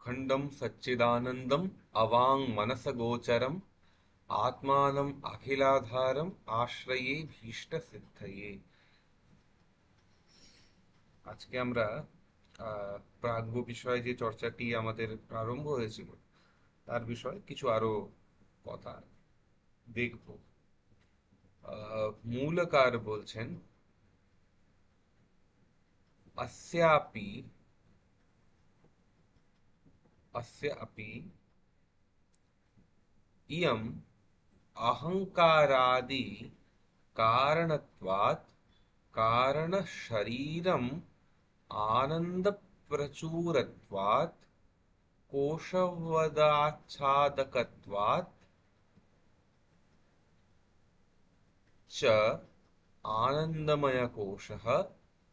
अखंडम सच्चिदानंदम अवांग मनस गोचरम आत्मानम अखिलाधारम आश्रये भीष्ट सिद्धये। আজকে আমরা প্রাজ্ঞ বিষয়ে যে চর্চাটি আমাদের প্রারম্ভ হয়েছিল তার বিষয়ে কিছু আরো কথা দেখব। মূলকার বলছেন अस्यापि अस्यापि इयम् अहंकारादि कारणत्वात् कारण शरीरम आनंद प्रचुरत्वात् कोशवदाच्छादकत्वात् च आनंदमय कोशः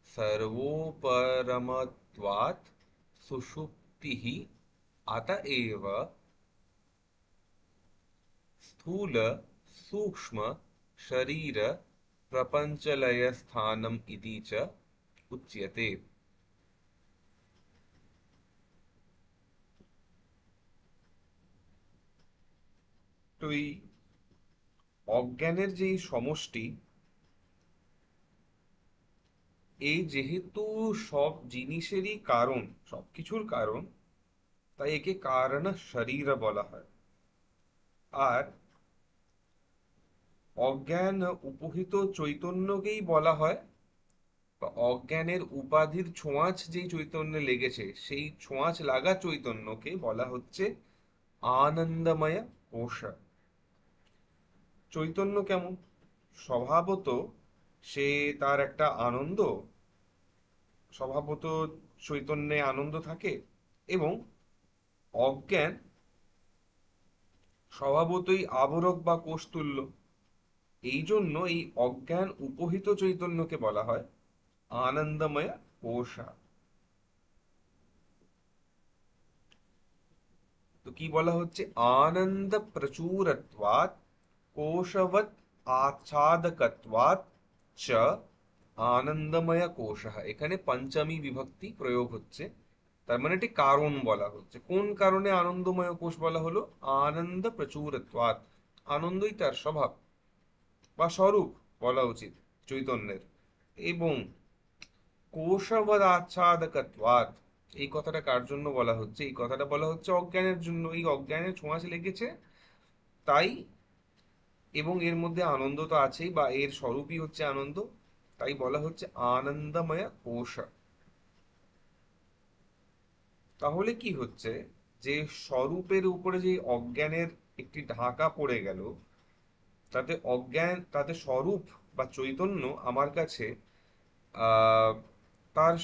सर्वोपरमत्वात् सुषुप्तिः अतएव स्थूल सूक्ष्म शरीर प्रपंचलय स्थानम इति च उच्यते। তো এই অজ্ঞানের যে সমষ্টি, এই যেহেতু সব জিনিসেরই কারণ, সবকিছুর কারণ, তাই একে কারণ শরীর বলা হয়। আর অজ্ঞান উপহিত চৈতন্যকেই বলা হয়, বা অজ্ঞানের উপাধির ছোঁয়াচ যেই চৈতন্যে লেগেছে সেই ছোঁয়াচ লাগা চৈতন্যকে বলা হচ্ছে আনন্দময় কোশ। চৈতন্য কেমন? স্বভাবত সে তার একটা আনন্দ, স্বভাবত চৈতন্যে আনন্দ থাকে, এবং অজ্ঞান স্বভাবতই আবরক বা কোষতুল্য। এই জন্য এই অজ্ঞান উপহিত চৈতন্যকে বলা হয় আনন্দময় কোষা। তো কি বলা হচ্ছে? আনন্দ প্রচুরত্বাৎ কোশবৎ আচ্ছাদকত্বাৎ চ আনন্দময় কোষः। এখানে পঞ্চমী বিভক্তি প্রয়োগ হচ্ছে, তার মানে এটি কারণ বলা হচ্ছে। কোন কারণে আনন্দময় কোষ বলা হলো? আনন্দ প্রচুরত্বাৎ, আনন্দই তার স্বভাব বা স্বরূপ বলা উচিত চৈতন্যের। এবং কোশবৎ আচ্ছাদকত্বাৎ, এই কথাটা কার জন্য বলা হচ্ছে? এই কথাটা বলা হচ্ছে অজ্ঞানের জন্য। এই অজ্ঞানের ছোঁয়াচ লেগেছে তাই, এবং এর মধ্যে আনন্দ তো আছেই, বা এর স্বরূপই হচ্ছে আনন্দ, তাই বলা হচ্ছে আনন্দময় কোশ। তাহলে কি হচ্ছে? যে স্বরূপের উপরে যে অজ্ঞানের একটি ঢাকা পড়ে গেল, তাতে অজ্ঞান, তাতে স্বরূপ বা চৈতন্য আমার কাছে আহ তার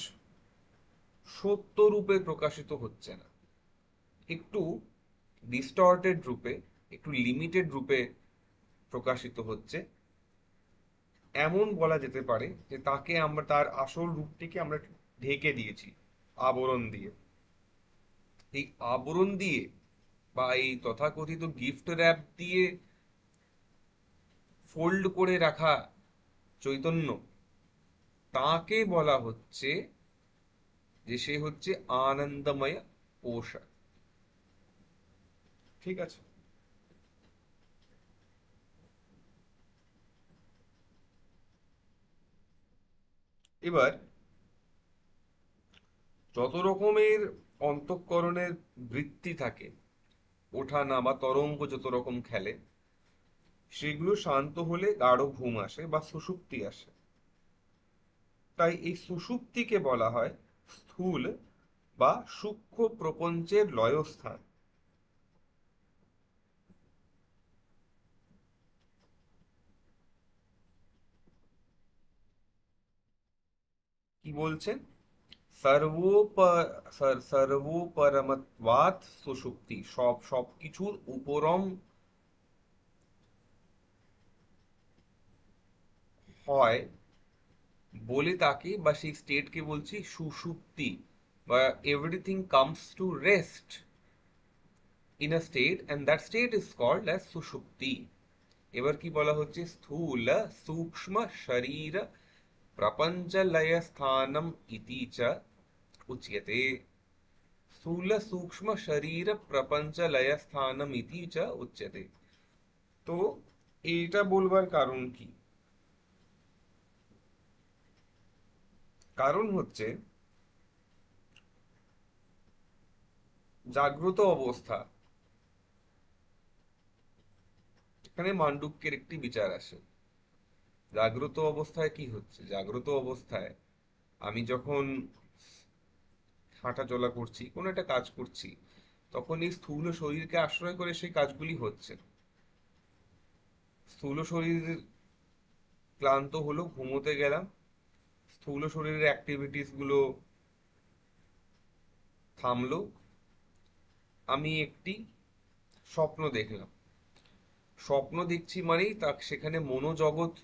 সত্য রূপে প্রকাশিত হচ্ছে না, একটু ডিস্টর্টেড রূপে, একটু লিমিটেড রূপে প্রকাশিত হচ্ছে। এমন বলা যেতে পারে যে তাকে আমরা, তার আসল রূপটিকে আমরা ঢেকে দিয়েছি আবরণ দিয়ে। এই আবরণ দিয়ে বা এই তথাকথিত গিফট র্যাপ দিয়ে ফোল্ড করে রাখা চৈতন্য, তাকে বলা হচ্ছে যে সে হচ্ছে আনন্দময় কোষ। ঠিক আছে? এবার যত রকমের অন্তঃকরণের বৃত্তি থাকে, ওঠা নামা তরঙ্গ যত রকম খেলে, সেগুলো শান্ত হলে গাঢ় ঘুম আসে বা সুষুপ্তি আসে। তাই এই সুষুপ্তিকে বলা হয় স্থূল বা সূক্ষ্ম প্রপঞ্চের লয়স্থান। কি বলছেন? সর্বোপরমত্বাৎ সুষুপ্তি, সবকিছুর উপরম হয় বলে তাকে, বা সেই স্টেটকে বলছি সুষুপ্তি, বা everything comes to rest in a state, and that state is called as সুষুপ্তি। এবার কি বলা হচ্ছে? স্থূল সূক্ষ্ম শরীর প্রপঞ্চ লয় স্থানম ইতি চ উচ্যতে। স্থূল सूक्ष्म শরীর প্রপঞ্চ লয় স্থানম ইতি চ উচ্যতে। তো এইটা বলবার কারণ কি? কারণ হচ্ছে জাগ্রত অবস্থা, এখানে মান্ডুক্যের একটি বিচার আসে। জাগ্রত অবস্থায় কি হচ্ছে? জাগ্রত অবস্থায় আমি যখন হাঁটা চলা করছি, কোনো একটা কাজ করছি, তখন এই স্থূল শরীরকে আশ্রয় করে সেই কাজগুলি হচ্ছে। স্থূল শরীর ক্লান্ত হলো, ঘুমোতে গেলাম, স্থূল শরীরের অ্যাক্টিভিটিস গুলো থামলো, আমি একটি স্বপ্ন দেখলাম। স্বপ্ন দেখছি মানেই তা সেখানে মনোজগৎ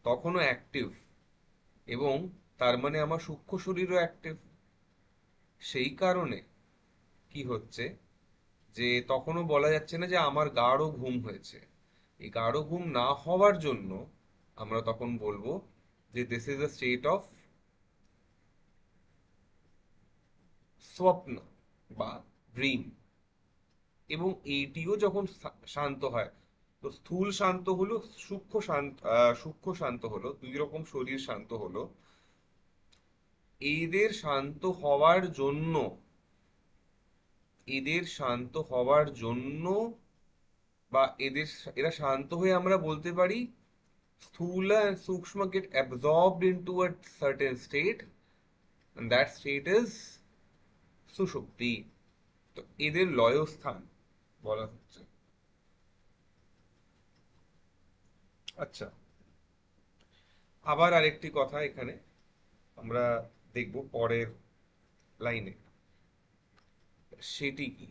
তখনও অ্যাক্টিভ, এবং তার মানে আমার সূক্ষ্ম শরীরও অ্যাক্টিভ। সেই কারণে কি হচ্ছে, যে তখনও বলা যাচ্ছে না যে আমার গাঢ় ঘুম হয়েছে। এই গাঢ় ঘুম না হওয়ার জন্য আমরা তখন বলবো যে this is a state of স্বপ্ন বা ড্রিম। এবং এইটিও যখন শান্ত হয়, তো স্থূল শান্ত হলো, সূক্ষ্ম শান্ত হলো, দুই রকম শরীর শান্ত হলো। এদের শান্ত হওয়ার জন্য, এদের শান্ত হওয়ার জন্য বা এরা শান্ত হয়ে আমরা বলতে পারি Sthula and Sukshma get absorbed into a certain state, and that state is Sushupti. তো এদের লয়স্থান বলা হচ্ছে। আচ্ছা, আবার আরেকটি কথা এখানে আমরা দেখব পরের লাইনে, সেটি কি?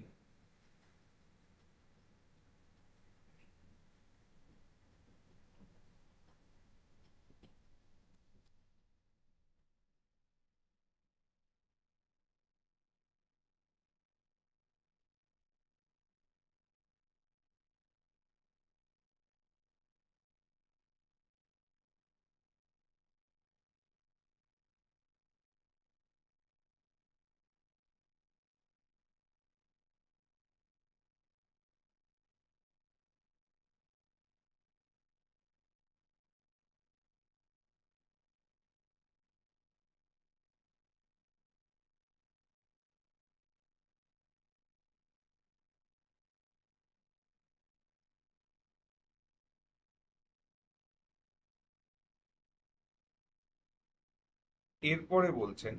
এরপরে বলছেন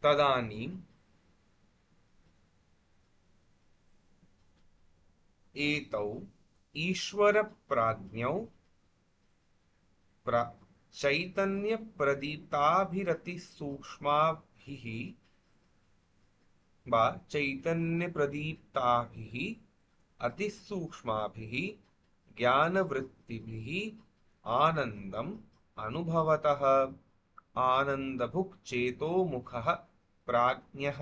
তদানীম एतौ ईश्वर प्राज्ञौ चैतन्य प्रदीप्ताभिरति सूक्ष्माभिः বা চৈতন্য প্রদীপ্তাभिः अति सूक्ष्माभिः ज्ञानवृत्तिभिः आनन्दम् अनुभवतः आनन्दभुक् चेतो मुखः प्राज्ञः।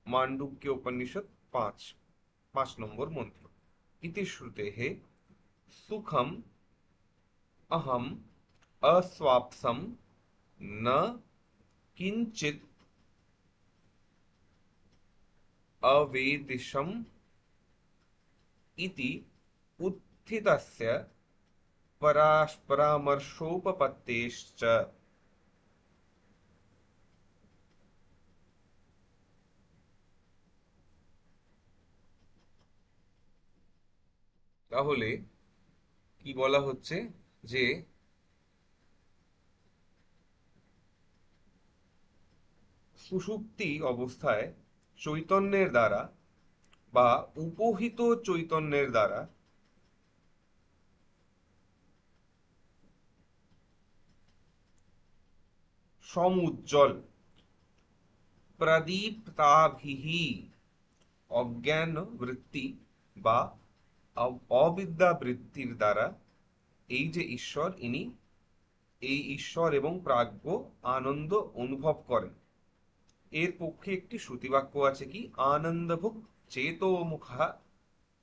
मांडुक्य उपनिषद 5 मंत्र। इति श्रुतेः सुखम अहम अस्वाप्सम न किंचित अवेदिशम इति उत्थितस्य परामर्शोपपत्तेश्च। তাহলে কি বলা হচ্ছে, যে সুষুপ্তি অবস্থায় চৈতন্যের দ্বারা বা উপহিত চৈতন্যের দ্বারা সমুজ্জ্বল প্রদীপ্তাভিহি অজ্ঞান বৃত্তি বা অবিদ্যা বৃত্তির দ্বারা এই যে ঈশ্বর, ইনি এই ঈশ্বর এবং প্রাজ্ঞ আনন্দ অনুভব করেন। এর পক্ষে একটি শ্রুতিবাক্য আছে কি, আনন্দভুক চেতোমুখা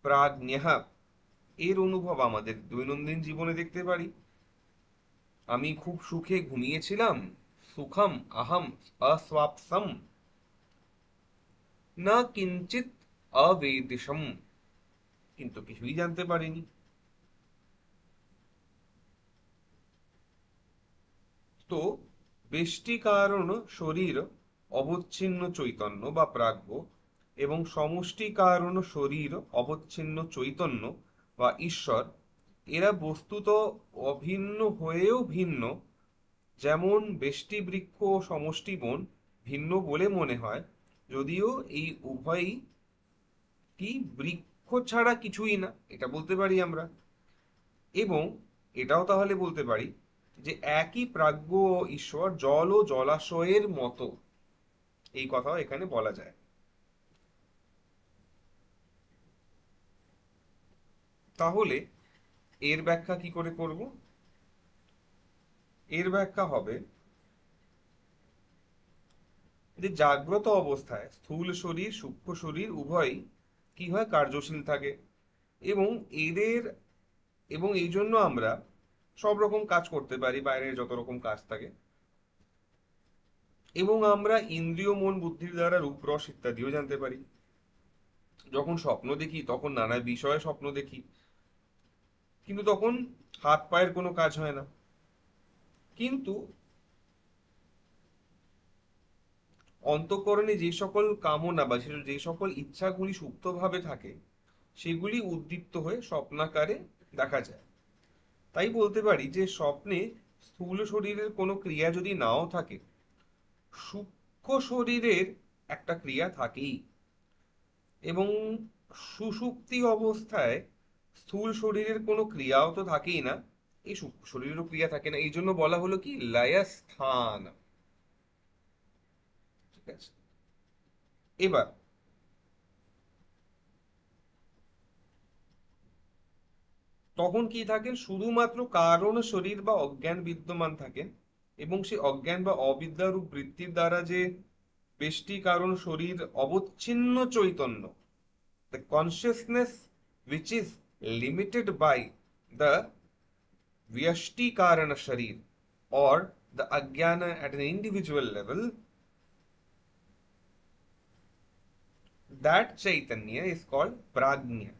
প্রাজ্ঞঃ। এর অনুভব আমাদের দৈনন্দিন জীবনে দেখতে পারি। আমি খুব সুখে ঘুমিয়েছিলাম, সুখম আহম अस्वाप्सम না কিঞ্চিত অবেদিশম, কিন্তু কিছুই জানতে পারিনি। তো ব্যষ্টি কারণ শরীর অবচ্ছিন্ন চৈতন্য বা প্রাজ্ঞ এবং সমষ্টি কারণ শরীর অবচ্ছিন্ন চৈতন্য বা ঈশ্বর, এরা বস্তুত অভিন্ন হয়েও ভিন্ন। যেমন ব্যষ্টি বৃক্ষ ও সমষ্টি বন ভিন্ন বলে মনে হয়, যদিও এই উভয়ই কি বৃক্ষ ছাড়া কিছুই না, এটা বলতে পারি আমরা। এবং এটাও তাহলে বলতে পারি যে একই প্রাজ্ঞ ও ঈশ্বর জল ও জলাশয়ের মতো, এই কথাও এখানে বলা যায়। তাহলে এর ব্যাখ্যা কি করে করব? এর ব্যাখ্যা হবে যে জাগ্রত অবস্থায় স্থূল শরীর সূক্ষ্ম শরীর উভয়ই কি হয়, কার্যশীল থাকে। এবং এদের এবং এই জন্য আমরা সব রকম কাজ করতে পারি, বাইরের যত রকম কাজ থাকে। এবং আমরা ইন্দ্রিয় মন বুদ্ধির দ্বারা রূপ রস ইত্যাদিও জানতে পারি। যখন স্বপ্ন দেখি তখন নানা বিষয়ে স্বপ্ন দেখি, কিন্তু তখন হাত পায়ের কোনো কাজ হয় না। কিন্তু অন্তঃকরণে যে সকল কামনা বা যে সকল ইচ্ছাগুলি সুপ্তভাবে থাকে, সেগুলি উদ্দীপ্ত হয়ে স্বপ্নাকারে দেখা যায়। তাই বলতে পারি যে স্বপ্নে স্থূল শরীরের কোনো ক্রিয়া যদি নাও থাকে, সূক্ষ্ম শরীরের একটা ক্রিয়া থাকেই। এবং সুষুপ্তি অবস্থায় স্থূল শরীরের কোনো ক্রিয়াও তো থাকেই না, এই সূক্ষ্ম শরীরেরও ক্রিয়া থাকে না। এই জন্য বলা হলো কি লয়স্থান। ঠিক আছে, এবার তখন কি থাকে, শুধুমাত্র কারণ শরীর বা অজ্ঞান বিদ্যমান থাকে। এবং সেই অজ্ঞান বা অবিদ্যারূপ বৃত্তির দ্বারা যে বেষ্টি কারণ শরীর অবচ্ছিন্ন Chaitanya, the consciousness which is limited by the vyashti karana sharir or the ajnana at an individual level, that chaitanya is called prajna।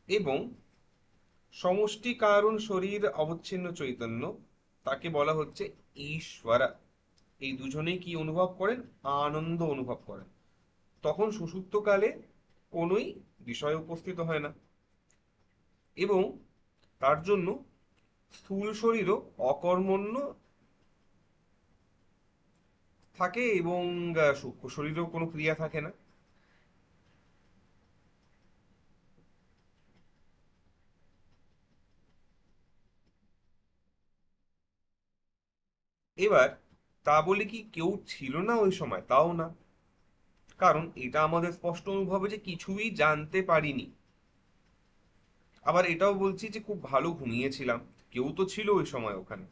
এবং সমষ্টি কারণ শরীর অবচ্ছিন্ন চৈতন্য, তাকে বলা হচ্ছে ঈশ্বরা। এই দুজনেই কি অনুভব করেন? আনন্দ অনুভব করেন। তখন সুষুপ্তকালে কোনোই বিষয় উপস্থিত হয় না। এবং তার জন্য স্থূল শরীরও অকর্মণ্য থাকে এবং সূক্ষ্ম শরীরেও কোনো ক্রিয়া থাকে না। এবার তা বলে কি কেউ ছিল না ওই সময়? তাও না। কারণ এটা আমাদের স্পষ্ট অনুভবে যে কিছুই জানতে পারিনি। আবার এটাও বলছি যে খুব ভালো ঘুমিয়েছিলাম, কেউ তো ছিল ওই সময় ওখানে।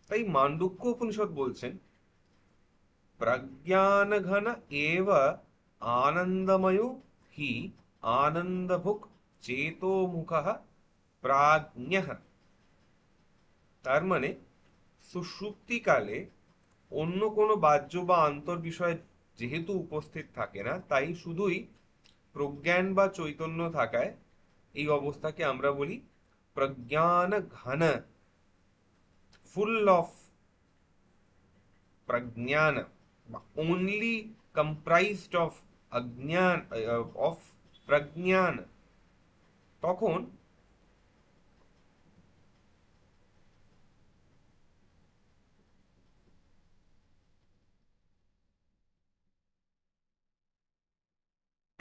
তাই মান্ডুক্য উপনিষদ বলছেন প্রজ্ঞান ঘন এব আনন্দময় হি আনন্দভুক চেতো মুখ প্রাজ্ঞ। তার মানে সুষুপ্তিকালে অন্য কোনো বাহ্য বা আন্তর বিষয় যেহেতু উপস্থিত থাকে না, তাই শুধুই প্রজ্ঞান বা চৈতন্য থাকায় এই অবস্থাকে আমরা বলি প্রজ্ঞান ঘন, ফুল অফ প্রজ্ঞান, বা ওনলি কম্প্রাইজড অফ অজ্ঞান, অফ প্রজ্ঞান। তখন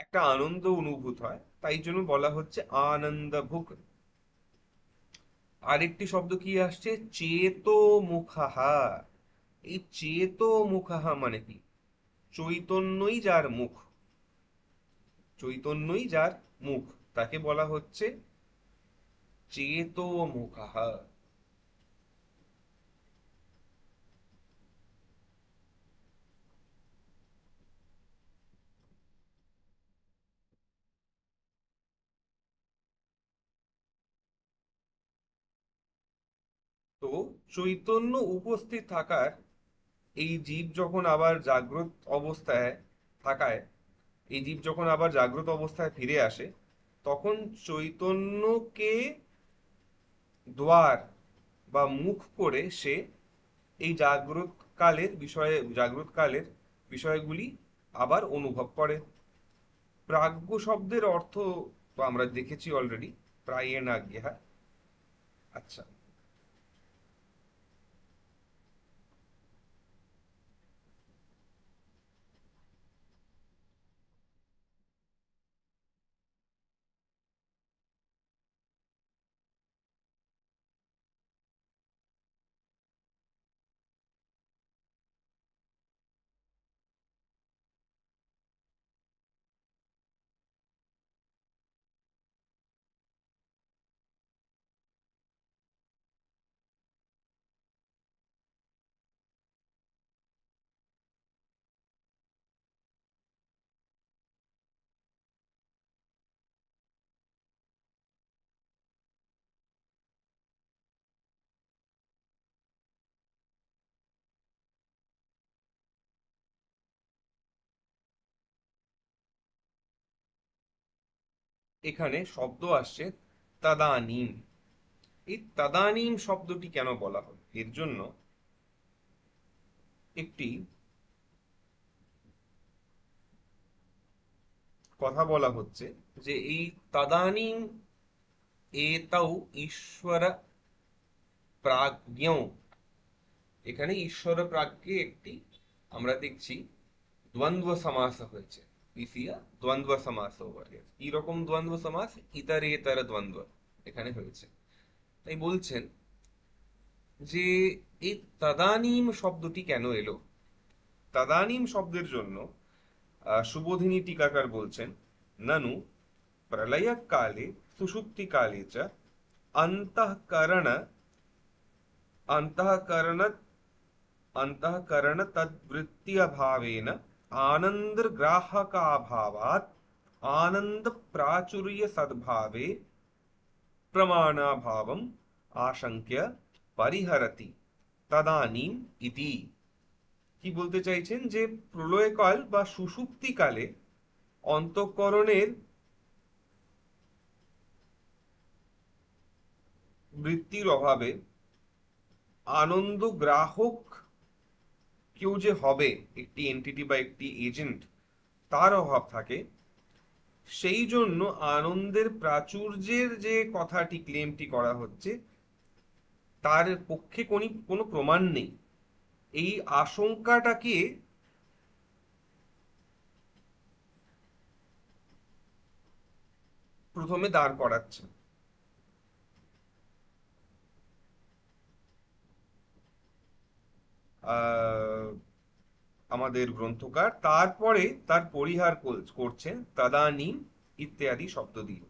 একটা আনন্দ অনুভূত হয়, তাই জন্য বলা হচ্ছে আনন্দভুক। আরেকটি শব্দ কি আসছে, চেতো মুখাহা। এই চেতো মুখাহা মানে কি? চৈতন্যই যার মুখ, চৈতন্যই যার মুখ, তাকে বলা হচ্ছে চেতো মুখাহা। তো চৈতন্য উপস্থিত থাকার, এই জীব যখন আবার জাগ্রত অবস্থায় থাকায়, এই জীব যখন আবার জাগ্রত অবস্থায় ফিরে আসে, তখন চৈতন্যকে দ্বার বা মুখ করে সে এই জাগ্রত কালের বিষয়ে, জাগ্রত কালের বিষয়গুলি আবার অনুভব করে। প্রাজ্ঞ শব্দের অর্থ তো আমরা দেখেছি অলরেডি, প্রায়েণ আজ্ঞা। আচ্ছা, এখানে শব্দ আসছে তাদানীম। এই তাদানীম শব্দটি কেন বলা হয়, এর জন্য একটি কথা বলা হচ্ছে, যে এই তাদানীম এতৌ ঈশ্বর প্রাজ্ঞ, এখানে ঈশ্বর প্রাজ্ঞে একটি, আমরা দেখছি দ্বন্দ্ব সমাস হয়েছে। পিসিয়া দ্বন্দ্ব সমাস ওভার হিয়ার। কি রকম দ্বন্দ্ব সমাস? ইতরেতর দ্বন্দ্ব এখানে হয়েছে। তাই বলছেন যে এই তদানীম শব্দটি কেন এলো। তদানীম শব্দের জন্য সুবোধিনী টিকাকার বলছেন, ননু প্রলয় কালে সুষুপ্তি কালে চ অন্তঃকরণ অন্তঃকরণ अंतःकरण तद्वृत्ति अभावेन आनंद ग्राहकाभावात् आनंद प्राचुर्य सद्भावे प्रमाणाभावम आशंक्य परिहरति तदानीम इति। কি বলতে চাইছেন, যে প্রলয়কাল বা সুষুপ্তি কালে অন্তঃকরণের বৃত্তির অভাবে আনন্দ গ্রাহক কেউ যে হবে, একটি এন্টিটি বা একটি এজেন্ট, তার অভাব থাকে। সেই জন্য আনন্দের প্রাচুর্যের যে কথাটি, ক্লেমটি করা হচ্ছে, তার পক্ষে কোনো প্রমাণ নেই। এই আশঙ্কাটাকে প্রথমে দাঁড় করাচ্ছে আহ, আমাদের গ্রন্থকার। তারপরে তার পরিহার করছেন তদানীম ইত্যাদি শব্দ দিয়ে।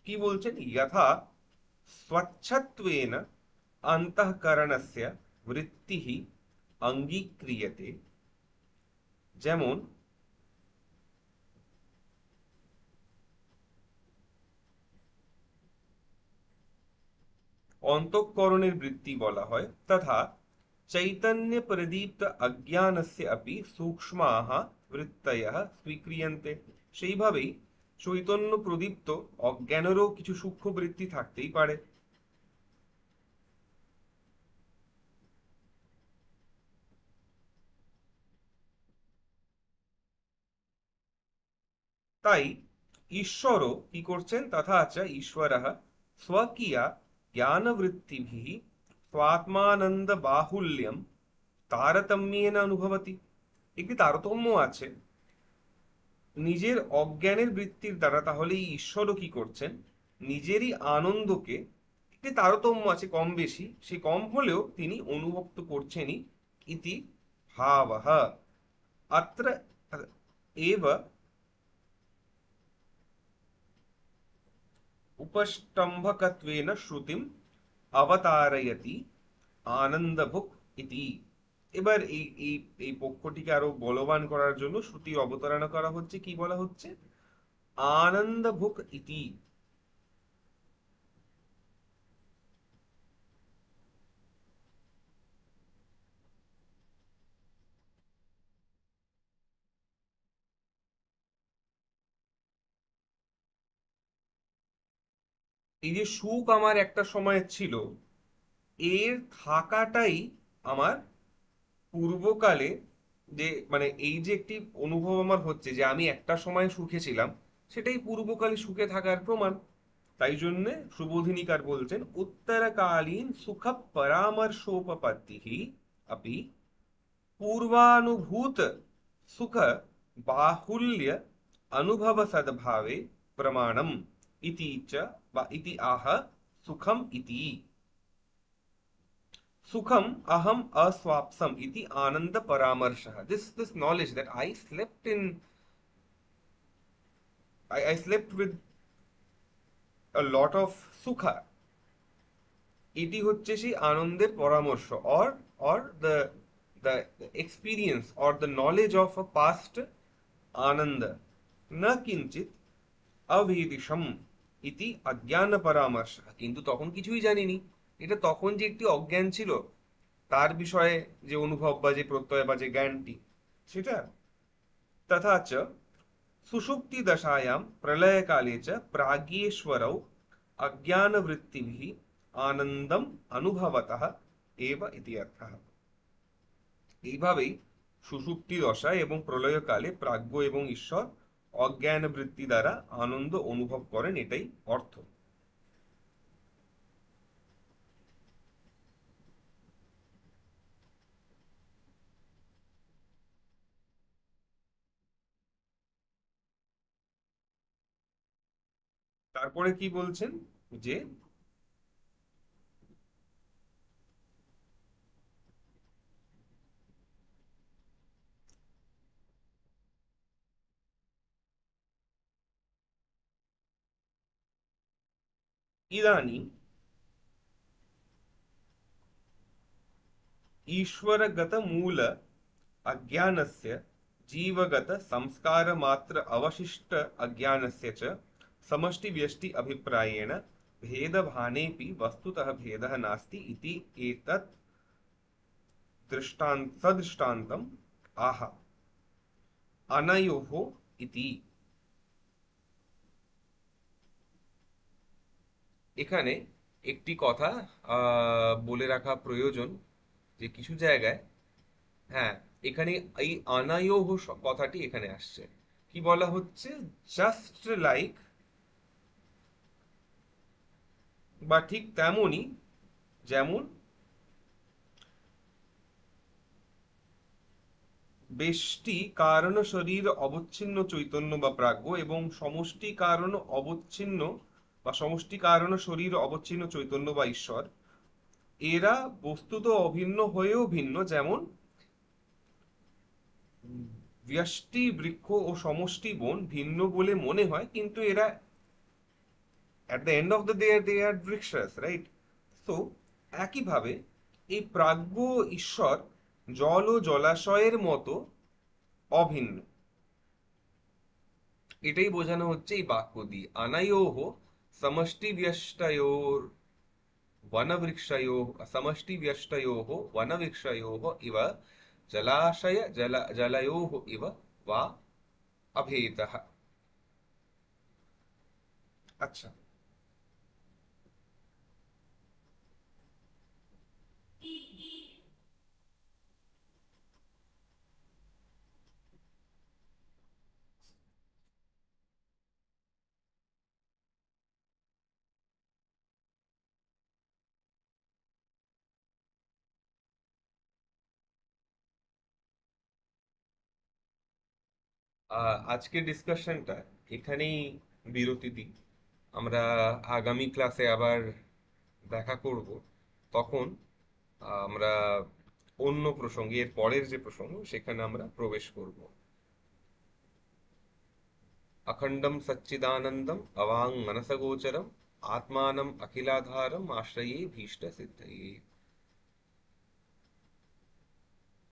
কি বলছেন? যথা স্বচ্ছত্বেন অন্তঃকরণস্য বৃত্তিঃ অঙ্গীক্রিয়তে, যেমন অন্তঃকরণের বৃত্তি বলা হয়, তথা চৈতন্য প্রদীপ্ত অজ্ঞানস্য अपि সূক্ষ্মাः বৃত্তয়ः স্বীক্রিয়ন্তে। সেইভাবেই চৈতন্য প্রদীপ্ত অজ্ঞানেরও কিছু সূক্ষ্ম বৃত্তি থাকতেই পারে। তাই ঈশ্বরও কি করছেন, তথা চ ঈশ্বরः স্বকীয়া জ্ঞানবৃত্তিভিः স্বাত্মানন্দ বাহুল্যম তারতম্যেন অনুভবতি। একটি তারতম্য আছে নিজের অজ্ঞানের বৃত্তির দ্বারা। তাহলে এই ঈশ্বরও কি করছেন, নিজেরই আনন্দকে, একটি তারতম্য আছে কম বেশি, সে কম হলেও তিনি অনুভব তো করছেনই। ইতি ভাবঃ অত্র এব উপষ্টম্ভকত্বেন শ্রুতিম অবতারয়তি আনন্দভুক ইতি। এবার এই এই পক্ষটিকে আরো বলবান করার জন্য শ্রুতির অবতারণা করা হচ্ছে। কি বলা হচ্ছে? आनंदभुक् इति। এই যে সুখ আমার একটা সময় ছিল, এর থাকাটাই আমার পূর্বকালে যে মানে এই যে একটি অনুভব আমার হচ্ছে যে আমি একটা সময় সুখে ছিলাম, সেটাই পূর্বকালে সুখে থাকার প্রমাণ। তাই জন্যে সুবোধিনীকার বলছেন উত্তরকালীন সুখ পরামর্শোপপত্তি अपि पूर्वानुभूत सुख बाहुल्य अनुभव सद्भावे प्रमाणम इति च वा इति आह सुखम इति। सुखम अहम अस्वाप्सम इति आनंद परामर्शः। This knowledge that I slept with a lot of sukha, এটি হচ্ছে সেই আনন্দের পরামর্শ, or the experience or the knowledge of a past ananda, না কিঞ্চিত অভেদিশম ইতি অজ্ঞান পরামর্শ। কিন্তু তখন কিছুই জানিনি, এটা তখন যে একটি অজ্ঞান ছিল তার বিষয়ে যে অনুভব বা যে প্রত্যয় বা যে জ্ঞানটি, সেটা। তথা চ सुषुप्ति दशायां प्रलय काले च प्रागेश्वरौ अज्ञानवृत्तिभिः आनन्दम् अनुभवतः एव इति अर्थः। এইভাবেই সুষুপ্তি দশায় এবং প্রলয়কালে প্রাজ্ঞ এবং ঈশ্বর অজ্ঞান বৃত্তি দ্বারা আনন্দ অনুভব করেন, এটাই অর্থ। তারপরে কি বলছেন যে ইদানীং ईश्वरगत मूल अज्ञानस्य जीवगत संस्कार मात्र अवशिष्ट अज्ञानस्य च समष्टि व्यष्टि अभिप्रायेण भेदभानेऽपि वस्तुतः भेदः नास्ति इति एतत् सदृष्टान्तम् आह अनयोः इति। এখানে একটি কথা বলে রাখা প্রয়োজন যে কিছু জায়গায়, হ্যাঁ, এখানে এই অনায়োহ কথাটি এখানে আসছে। কি বলা হচ্ছে? জাস্ট লাইক, বা ঠিক তেমনই, যেমন ব্যষ্টি কারণ শরীর অবচ্ছিন্ন চৈতন্য বা প্রাজ্ঞ এবং সমষ্টি কারণ অবচ্ছিন্ন বা সমষ্টি কারণ শরীর অবচ্ছিন্ন চৈতন্য বা ঈশ্বর, এরা বস্তুত অভিন্ন হয়েও ভিন্ন। যেমন ব্যষ্টি বৃক্ষ ও সমষ্টি বন ভিন্ন বলে মনে হয়, কিন্তু এরা at the end of the day they are vrikshas, right? So একইভাবে এই প্রাজ্ঞ ঈশ্বর জল ও জলাশয়ের মতো অভিন্ন, এটাই বোঝানো হচ্ছে এই বাক্য দিয়ে। অনয়োহ সমষ্টি ব্যষ্টয়োর वनवृक्षयोः समष्टिव्यष्टयोः वनवृक्षयोः इव जलाशय जलयोः इव वा अभेदः। अच्छा, আজকের ডিসকাশনটা এখানেই বিরতি দিই। আমরা আগামী ক্লাসে আবার দেখা করব। তখন আমরা অন্য প্রসঙ্গে, এর পরের যে প্রসঙ্গ সেখানে আমরা প্রবেশ করব। अखंडम सच्चिदानंदम अवांग मनसगोचरम आत्मानम अखिलाधारम आश्रये भीष्ट सिद्धये।